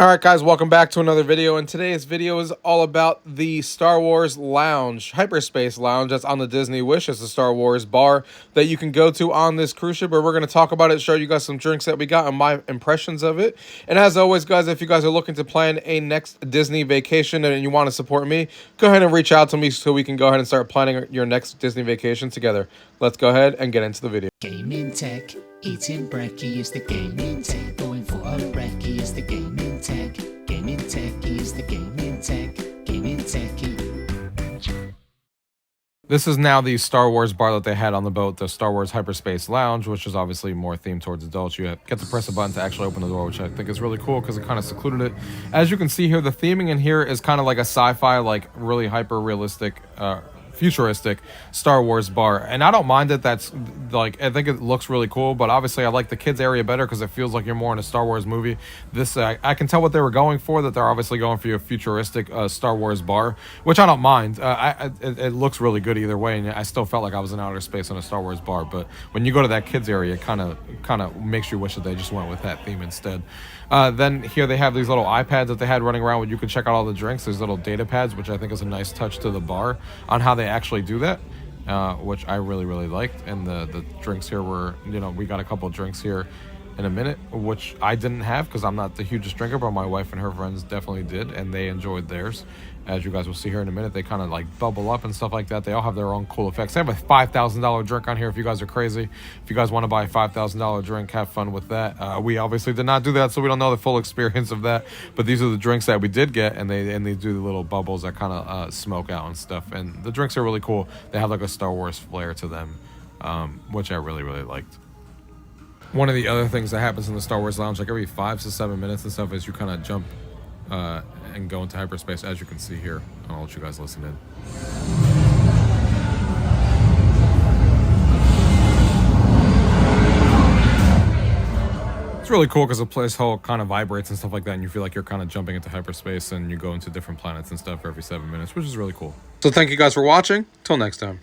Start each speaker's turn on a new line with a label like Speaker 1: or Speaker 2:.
Speaker 1: Alright guys, welcome back to another video, and today's video is all about the Star Wars Lounge, Hyperspace Lounge that's on the Disney Wish. It's a Star Wars bar that you can go to on this cruise ship, but we're going to talk about it, show you guys some drinks that we got and my impressions of it. And as always guys, if you guys are looking to plan a next Disney vacation and you want to support me, go ahead and reach out to me so we can go ahead and start planning your next Disney vacation together. Let's go ahead and get into the video.
Speaker 2: Gaming tech, eating brekkie is the gaming tech. Going for a brekkie is the gaming tech. Gaming techie is the gaming tech. Gaming techie.
Speaker 1: This is now the Star Wars bar that they had on the boat, the Star Wars Hyperspace Lounge, which is obviously more themed towards adults. You get to press a button to actually open the door, which I think is really cool because it kind of secluded it. As you can see here, the theming in here is kind of like a sci-fi, like really hyper-realistic, futuristic Star Wars bar, and I don't mind it. That's like, I think it looks really cool, but obviously I like the kids area better because it feels like you're more in a Star Wars movie. This I can tell what they were going for, that they're obviously going for your futuristic Star Wars bar, which I don't mind. It looks really good either way, and I still felt like I was in outer space in a Star Wars bar. But when you go to that kids area, it kind of makes you wish that they just went with that theme instead. Then here they have these little iPads that they had running around where you can check out all the drinks. There's little data pads, which I think is a nice touch to the bar on how they actually do that, which I really liked. And the drinks here were, we got a couple of drinks here in a minute, which I didn't have because I'm not the hugest drinker, but my wife and her friends definitely did, and they enjoyed theirs. As you guys will see here in a minute, they kind of like bubble up and stuff like that. They all have their own cool effects. They have a $5,000 drink on here if you guys are crazy. If you guys want to buy a $5,000 drink, have fun with that. We obviously did not do that, so we don't know the full experience of that. But these are the drinks that we did get, and they do the little bubbles that kind of smoke out and stuff. And the drinks are really cool. They have like a Star Wars flair to them, which I really liked. One of the other things that happens in the Star Wars Lounge, like every 5 to 7 minutes and stuff, is you kind of jump and go into hyperspace, as you can see here. I'll let you guys listen in. It's really cool because the place whole kind of vibrates and stuff like that, and you feel like you're kind of jumping into hyperspace, and you go into different planets and stuff every 7 minutes, which is really cool. So thank you guys for watching. Till next time.